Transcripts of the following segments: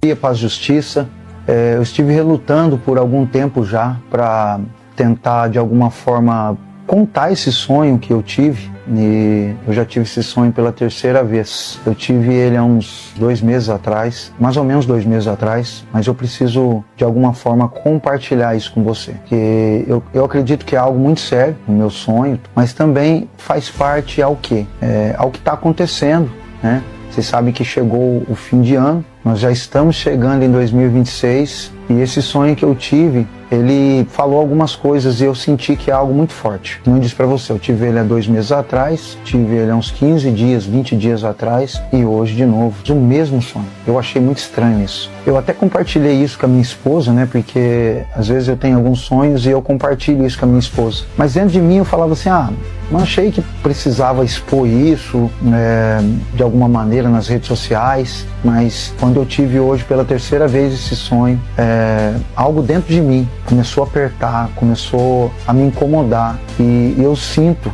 Ia para a justiça. Eu estive relutando por algum tempo já para tentar de alguma forma contar esse sonho que eu tive. E eu já tive esse sonho pela terceira vez. Eu tive ele há uns 2 meses atrás, mais ou menos 2 meses atrás, mas eu preciso de alguma forma compartilhar isso com você, porque eu acredito que é algo muito sério, o meu sonho, mas também faz parte ao que está acontecendo, né? Você sabe que chegou o fim de ano, nós já estamos chegando em 2026 e esse sonho que eu tive, ele falou algumas coisas e eu senti que é algo muito forte. Como eu disse para você, eu tive ele há 2 meses atrás, tive ele há uns 15 dias, 20 dias atrás e hoje de novo, o mesmo sonho. Eu achei muito estranho isso. Eu até compartilhei isso com a minha esposa, né? Porque às vezes eu tenho alguns sonhos e eu compartilho isso com a minha esposa. Mas dentro de mim eu falava assim, não achei que precisava expor isso de alguma maneira nas redes sociais, mas quando eu tive hoje pela terceira vez esse sonho, algo dentro de mim começou a apertar, começou a me incomodar e eu sinto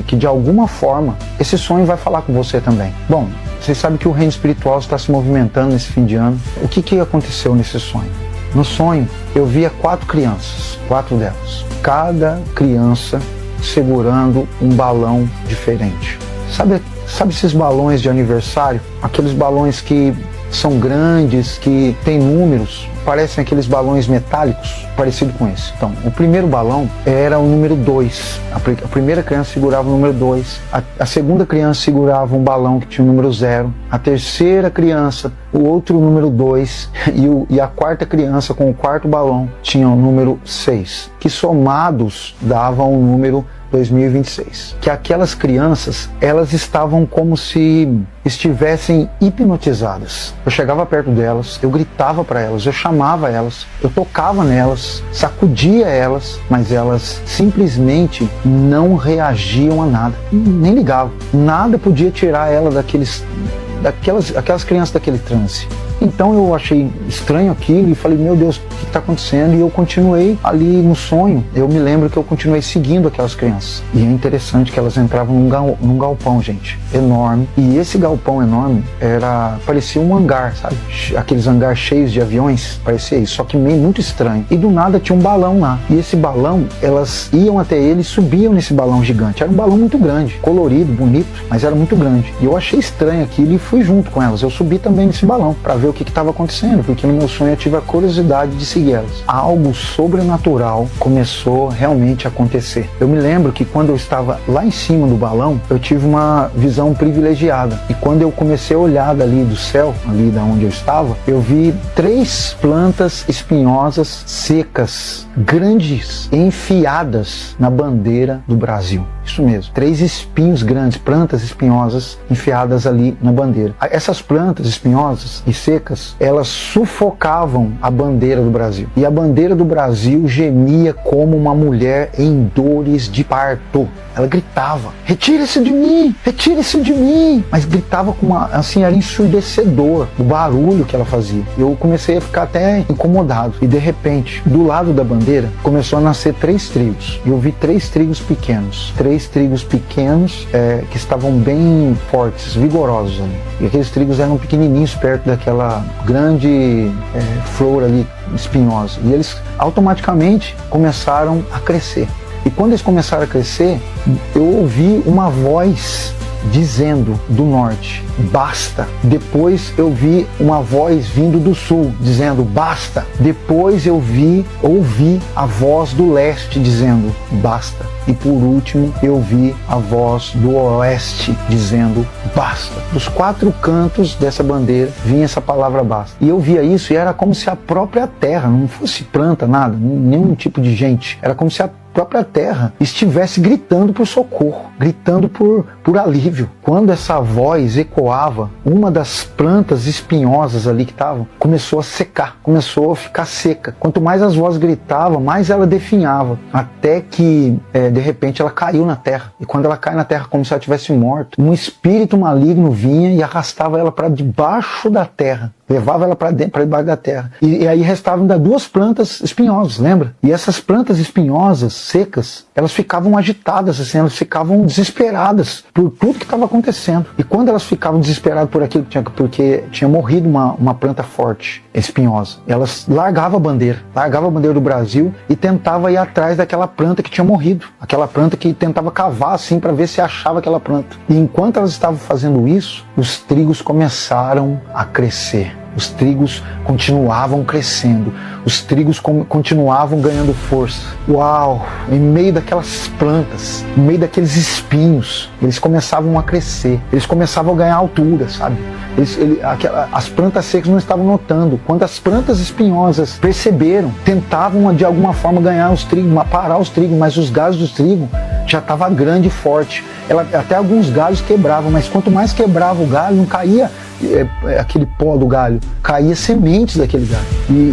que de alguma forma esse sonho vai falar com você também. Bom, vocês sabem que o reino espiritual está se movimentando nesse fim de ano. O que aconteceu nesse sonho? No sonho eu via 4 crianças, 4 delas, cada criança segurando um balão diferente. Sabe esses balões de aniversário? Aqueles balões que são grandes, que tem números, parecem aqueles balões metálicos, parecido com esse. Então, o primeiro balão era o número 2. A primeira criança segurava o número 2. A segunda criança segurava um balão que tinha o número 0. A terceira criança, o outro número 2. E a quarta criança, com o quarto balão, tinha o número 6. Que somados davam o número 2026. Que aquelas crianças, elas estavam como se estivessem hipnotizadas. Eu chegava perto delas, eu gritava para elas, eu chamava elas, eu tocava nelas, sacudia elas, mas elas simplesmente não reagiam a nada, nem ligavam. Nada podia tirar ela aquelas crianças daquele transe. Então eu achei estranho aquilo e falei, meu Deus, o que está acontecendo? E eu continuei ali no sonho. Eu me lembro que eu continuei seguindo aquelas crianças. E é interessante que elas entravam num galpão, gente, enorme. E esse galpão enorme parecia um hangar, sabe? Aqueles hangares cheios de aviões, parecia isso, só que meio muito estranho. E do nada tinha um balão lá. E esse balão, elas iam até ele e subiam nesse balão gigante. Era um balão muito grande, colorido, bonito, mas era muito grande. E eu achei estranho aquilo e fui junto com elas. Eu subi também nesse balão para ver o que estava acontecendo, porque no meu sonho eu tive a curiosidade de seguir elas. Algo sobrenatural começou realmente a acontecer. Eu me lembro que quando eu estava lá em cima do balão, eu tive uma visão privilegiada. E quando eu comecei a olhar dali do céu, ali da onde eu estava, eu vi 3 plantas espinhosas secas, grandes, enfiadas na bandeira do Brasil. Isso mesmo, 3 espinhos grandes, plantas espinhosas enfiadas ali na bandeira. Essas plantas espinhosas e secas, elas sufocavam a bandeira do Brasil. E a bandeira do Brasil gemia como uma mulher em dores de parto. Ela gritava, retire-se de mim, retire-se de mim. Mas gritava com era ensurdecedor o barulho que ela fazia. Eu comecei a ficar até incomodado. E de repente, do lado da bandeira, começou a nascer 3 trigos. E eu vi 3 trigos pequenos. 3 trigos pequenos que estavam bem fortes, vigorosos ali. E aqueles trigos eram pequenininhos perto daquela grande flor ali espinhosa. E eles automaticamente começaram a crescer. E quando eles começaram a crescer, eu ouvi uma voz dizendo do norte, basta. Depois eu vi uma voz vindo do sul, dizendo, basta. Depois eu ouvi a voz do leste dizendo, basta. E por último eu vi a voz do oeste dizendo, basta. Dos 4 cantos dessa bandeira vinha essa palavra basta. E eu via isso e era como se a própria terra, não fosse planta, nada, nenhum tipo de gente. Era como se a própria terra estivesse gritando por socorro, gritando por alívio. Quando essa voz ecoava, uma das plantas espinhosas ali que estavam começou a secar, começou a ficar seca. Quanto mais as vozes gritavam, mais ela definhava, até que de repente ela caiu na terra. E quando ela cai na terra como se ela tivesse morto, um espírito maligno vinha e arrastava ela para debaixo da terra. Levava ela para dentro, para debaixo da terra. E aí restavam ainda 2 plantas espinhosas, lembra? E essas plantas espinhosas, secas, elas ficavam agitadas, assim, elas ficavam desesperadas por tudo que estava acontecendo. E quando elas ficavam desesperadas por aquilo, porque tinha morrido uma planta forte, espinhosa, elas largavam a bandeira do Brasil e tentavam ir atrás daquela planta que tinha morrido. Aquela planta que tentava cavar assim para ver se achava aquela planta. E enquanto elas estavam fazendo isso, os trigos começaram a crescer. Os trigos continuavam crescendo, os trigos continuavam ganhando força. Uau! Em meio daquelas plantas, em meio daqueles espinhos, eles começavam a crescer, eles começavam a ganhar altura, sabe? As plantas secas não estavam notando. Quando as plantas espinhosas perceberam, tentavam de alguma forma ganhar os trigos, parar os trigos, mas os galhos dos trigos já estavam grande e forte. Até alguns galhos quebravam, mas quanto mais quebrava o galho, não caía aquele pó do galho, caía sementes daquele galho.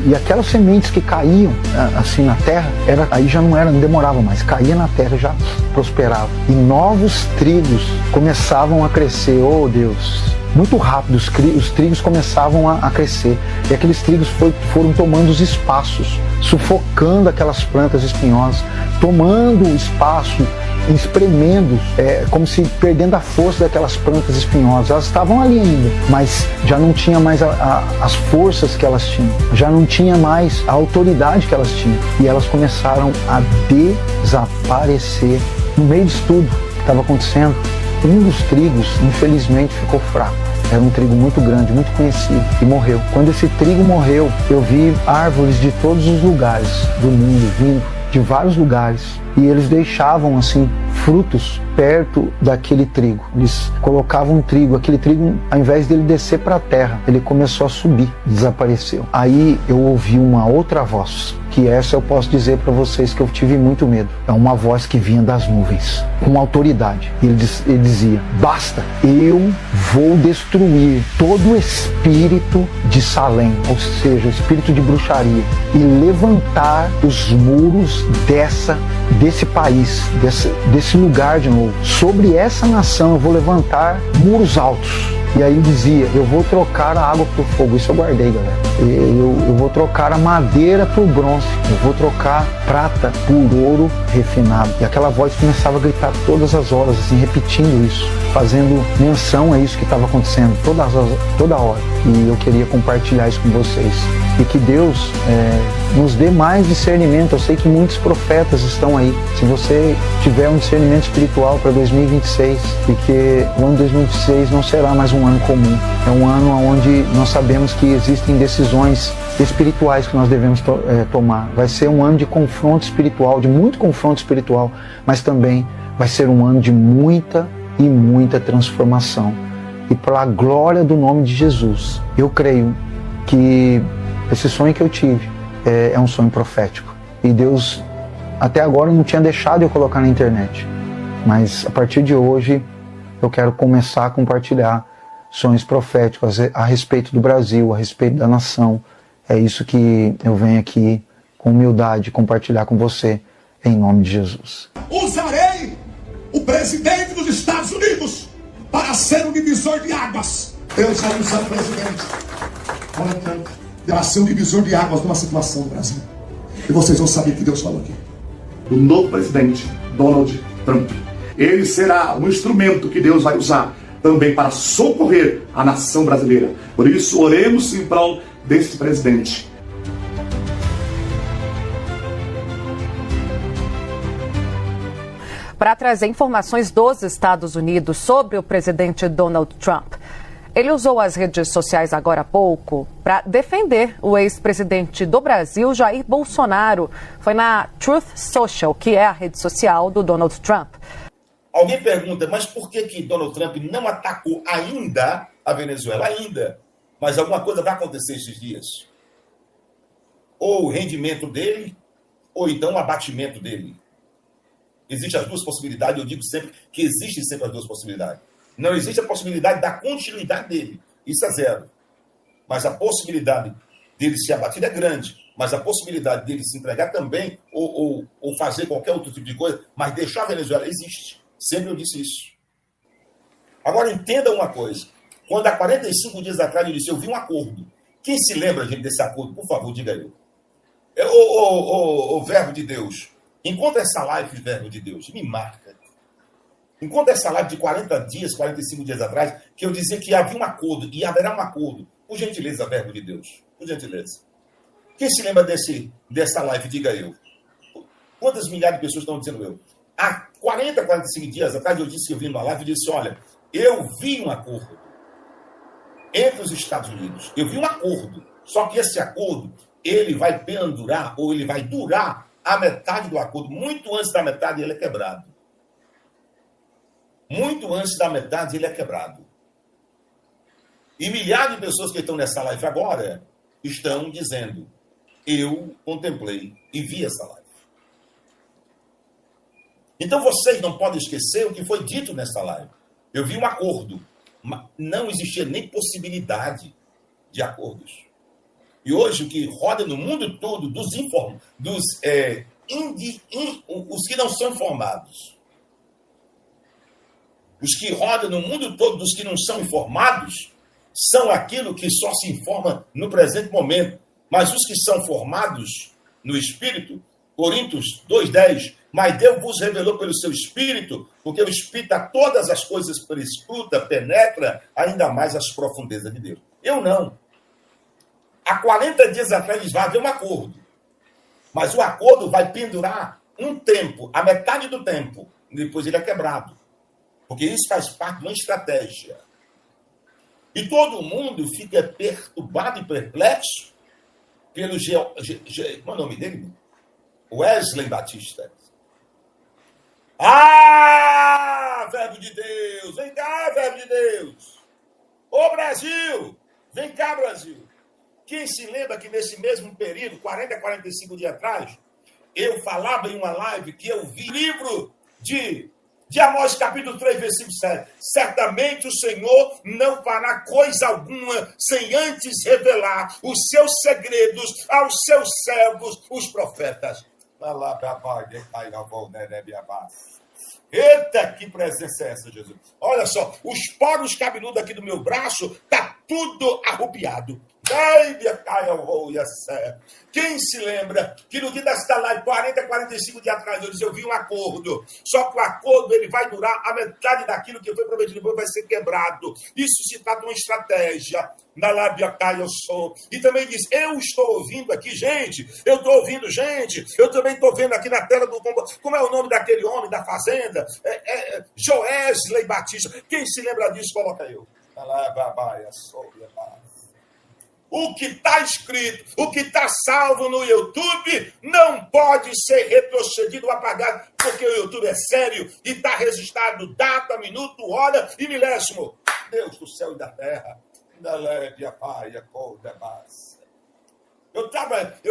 E aquelas sementes que caíam assim na terra, aí já não demorava mais, caía na terra, já prosperava. E novos trigos começavam a crescer, oh Deus! Muito rápido, os trigos começavam a crescer. E aqueles trigos foram tomando os espaços, sufocando aquelas plantas espinhosas, tomando o espaço, espremendo, como se perdendo a força daquelas plantas espinhosas. Elas estavam ali ainda, mas já não tinha mais as forças que elas tinham, já não tinha mais a autoridade que elas tinham. E elas começaram a desaparecer. No meio disso tudo que estava acontecendo, um dos trigos, infelizmente, ficou fraco. Era um trigo muito grande, muito conhecido, e morreu. Quando esse trigo morreu, eu vi árvores de todos os lugares do mundo vindo, de vários lugares, e eles deixavam assim frutos perto daquele trigo. Eles colocavam um trigo, aquele trigo, ao invés dele descer para a terra, ele começou a subir, desapareceu. Aí eu ouvi uma outra voz, que essa eu posso dizer para vocês que eu tive muito medo. É uma voz que vinha das nuvens, com autoridade. Ele dizia: basta, eu vou destruir todo o espírito de Salém, ou seja, o espírito de bruxaria, e levantar os muros desse país, desse lugar de novo. Sobre essa nação eu vou levantar muros altos. E aí ele dizia: eu vou trocar a água por fogo. Isso eu guardei, galera. Eu vou trocar a madeira por bronze. Eu vou trocar prata por ouro refinado. E aquela voz começava a gritar todas as horas, assim, repetindo isso, fazendo menção a isso que estava acontecendo toda hora. E eu queria compartilhar isso com vocês. E que Deus nos dê mais discernimento. Eu sei que muitos profetas estão aí. Se você tiver um discernimento espiritual para 2026, porque o ano 2026 não será mais um ano comum. É um ano onde nós sabemos que existem decisões espirituais que nós devemos tomar. Vai ser um ano de confronto espiritual, de muito confronto espiritual, mas também vai ser um ano de muita e muita transformação. E pela glória do nome de Jesus, eu creio que esse sonho que eu tive é um sonho profético. E Deus até agora não tinha deixado eu colocar na internet. Mas a partir de hoje eu quero começar a compartilhar sonhos proféticos a respeito do Brasil, a respeito da nação. É isso que eu venho aqui com humildade compartilhar com você, em nome de Jesus. Usarei o presidente dos Estados Unidos para ser um divisor de águas. Deus vai usar o presidente para ser um divisor de águas numa situação no Brasil. E vocês vão saber o que Deus falou aqui. O novo presidente, Donald Trump. Ele será um instrumento que Deus vai usar também para socorrer a nação brasileira. Por isso, oremos em prol desse presidente. Para trazer informações dos Estados Unidos sobre o presidente Donald Trump, ele usou as redes sociais agora há pouco para defender o ex-presidente do Brasil, Jair Bolsonaro. Foi na Truth Social, que é a rede social do Donald Trump. Alguém pergunta, mas por que Donald Trump não atacou ainda a Venezuela? Ainda. Mas alguma coisa vai acontecer esses dias. Ou o rendimento dele, ou então o abatimento dele. Existem as duas possibilidades, eu digo sempre que existem sempre as duas possibilidades. Não existe a possibilidade da continuidade dele. Isso é zero. Mas a possibilidade dele ser abatido é grande. Mas a possibilidade dele se entregar também, ou fazer qualquer outro tipo de coisa, mas deixar a Venezuela, existe. Sempre eu disse isso. Agora entenda uma coisa. Quando há 45 dias atrás eu disse, eu vi um acordo Quem se lembra, gente, desse acordo? Por favor, diga eu. O verbo de Deus. Encontra essa live, verbo de Deus. Me marca. Encontra essa live de 40 dias, 45 dias atrás, que eu dizia que havia um acordo, e haverá um acordo. Por gentileza, verbo de Deus. Por gentileza. Quem se lembra dessa live, diga eu. Quantas milhares de pessoas estão dizendo eu? Há 40, 45 dias atrás, eu disse que eu vi numa live e disse, olha, eu vi um acordo entre os Estados Unidos. Eu vi um acordo. Só que esse acordo, ele vai pendurar, ou ele vai durar a metade do acordo. Muito antes da metade, ele é quebrado. Muito antes da metade, ele é quebrado. E milhares de pessoas que estão nessa live agora estão dizendo, eu contemplei e vi essa live. Então vocês não podem esquecer o que foi dito nessa live. Eu vi um acordo. Não existia nem possibilidade de acordos. E hoje o que roda no mundo todo, os que não são informados, os que rodam no mundo todo dos que não são informados, são aquilo que só se informa no presente momento. Mas os que são formados no Espírito, Coríntios 2,10, mas Deus vos revelou pelo seu Espírito, porque o Espírito a todas as coisas perscruta, penetra ainda mais as profundezas de Deus. Eu não. Há 40 dias atrás vai haver um acordo. Mas o acordo vai pendurar um tempo, a metade do tempo. Depois ele é quebrado. Porque isso faz parte de uma estratégia. E todo mundo fica perturbado e perplexo pelo qual é o nome dele? Wesley Batista. Ah, verbo de Deus! Vem cá, verbo de Deus! Ô, Brasil! Vem cá, Brasil! Quem se lembra que nesse mesmo período, 40, 45 dias atrás, eu falava em uma live que eu vi livro de Amós, capítulo 3, versículo 7. Certamente o Senhor não fará coisa alguma sem antes revelar os seus segredos aos seus servos, os profetas. Eita, que presença é essa, Jesus? Olha só, os poros cabeludos aqui do meu braço tá tudo arrupiado. Quem se lembra que no dia desta live, 40, 45 dias atrás, eu disse, eu vi um acordo. Só que o acordo ele vai durar a metade daquilo que foi prometido, depois vai ser quebrado. Isso se trata de uma estratégia. Na lábia cai eu sou. E também diz, eu estou ouvindo aqui, gente. Eu estou ouvindo, gente. Eu também estou vendo aqui na tela do... Como é o nome daquele homem da fazenda? Joesley Batista. Quem se lembra disso, coloca eu. O que está escrito, o que está salvo no YouTube, não pode ser retrocedido ou apagado, porque o YouTube é sério e está registrado data, minuto, hora e milésimo. Deus do céu e da terra. Eu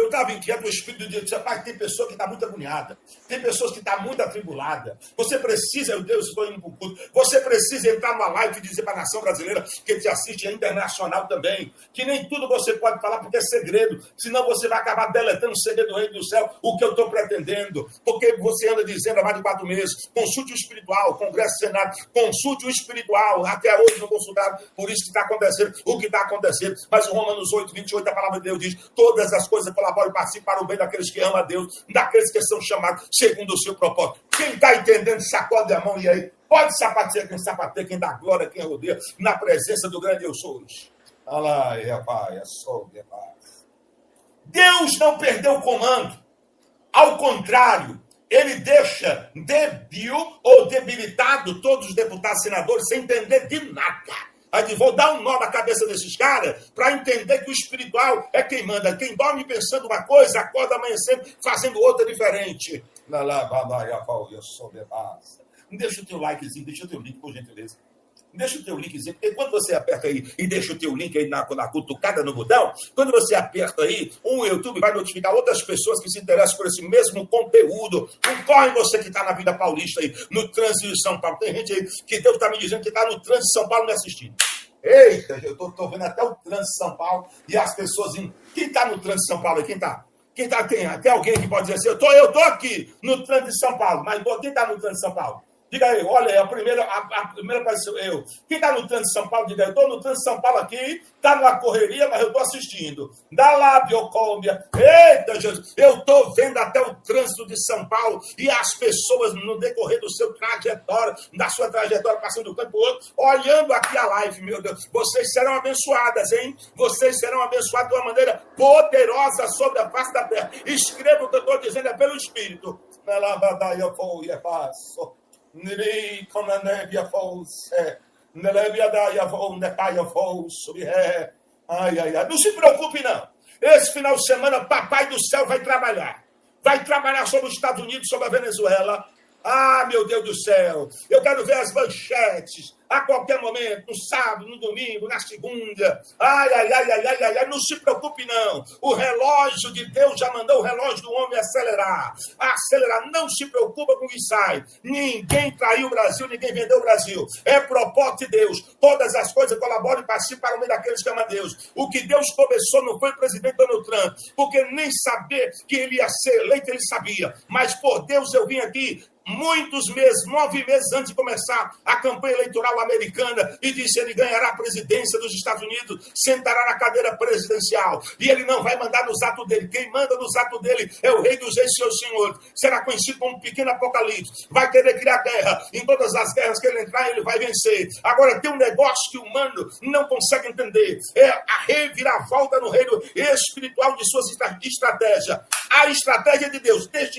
estava inquieto, o Espírito de Deus disse, pai, tem pessoa que está muito agoniada, tem pessoas que estão muito atribuladas. Você precisa, meu Deus, estou indo para o culto, você precisa entrar numa live e dizer para a nação brasileira que te assiste, é internacional também, que nem tudo você pode falar porque é segredo, senão você vai acabar deletando o segredo do reino do céu, o que eu estou pretendendo, porque você anda dizendo há mais de 4 meses, consulte o espiritual, Congresso Senado, consulte o espiritual, até hoje não consultaram, por isso que está acontecendo o que está acontecendo, mas o Romanos 8, 28, a palavra de Deus diz, todas as coisas colaboram e participam para o bem daqueles que amam a Deus, daqueles que são chamados segundo o seu propósito. Quem está entendendo, sacode a mão e aí, pode sapatear quem sapateia, quem dá glória, quem rodeia, na presença do grande eu sou. Deus não perdeu o comando. Ao contrário, ele deixa débil ou debilitado todos os deputados e senadores sem entender de nada. Aí vou dar um nó na cabeça desses caras para entender que o espiritual é quem manda. Quem dorme pensando uma coisa, acorda amanhecendo fazendo outra diferente. Deixa o teu likezinho, deixa o teu link, por gentileza. Deixa o teu linkzinho, porque quando você aperta aí e deixa o teu link aí na cutucada no botão, quando você aperta aí, o YouTube vai notificar outras pessoas que se interessam por esse mesmo conteúdo. Concorre você que está na Vida Paulista aí, no trânsito de São Paulo. Tem gente aí que Deus está me dizendo que está no trânsito de São Paulo me assistindo. Eita, eu estou vendo até o trânsito de São Paulo e as pessoas... Quem está no trânsito de São Paulo aí? Quem está? Tem alguém que pode dizer assim, eu tô aqui no trânsito de São Paulo, mas quem está no trânsito de São Paulo? Diga aí, olha aí, a primeira apareceu eu. Quem está no trânsito de São Paulo, diga aí, eu estou no trânsito de São Paulo aqui, está numa correria, mas eu estou assistindo. Dá lá, Biocômbia. Eita, Jesus, eu estou vendo até o trânsito de São Paulo e as pessoas no decorrer do seu trajetória, da sua trajetória, passando de um canto para o outro, olhando aqui a live, meu Deus. Vocês serão abençoadas, hein? Vocês serão abençoadas de uma maneira poderosa sobre a face da terra. Escreva o que eu estou dizendo, é pelo Espírito. Ai, ai, ai. Não se preocupe, não. Esse final de semana, Papai do Céu vai trabalhar. Vai trabalhar sobre os Estados Unidos, sobre a Venezuela. Ah, meu Deus do céu. Eu quero ver as manchetes a qualquer momento, no sábado, no domingo, na segunda. Ai, ai, ai, ai, ai, ai, ai. Não se preocupe, não. O relógio de Deus já mandou o relógio do homem acelerar. Acelerar. Não se preocupa com o que sai. Ninguém traiu o Brasil, ninguém vendeu o Brasil. É propósito de Deus. Todas as coisas colaboram e participam para o meio daqueles que amam a Deus. O que Deus começou não foi o presidente Donald Trump, porque nem saber que ele ia ser eleito, ele sabia. Mas por Deus eu vim aqui muitos meses, 9 meses antes de começar a campanha eleitoral americana, e disse: ele ganhará a presidência dos Estados Unidos, sentará na cadeira presidencial, e ele não vai mandar nos atos dele. Quem manda nos atos dele é o Rei dos Reis, Senhor Senhor. Será conhecido como um pequeno apocalipse. Vai querer criar guerra. Em todas as guerras que ele entrar, ele vai vencer. Agora, tem um negócio que o humano não consegue entender: é a reviravolta no reino espiritual de suas estratégias. A estratégia de Deus, desde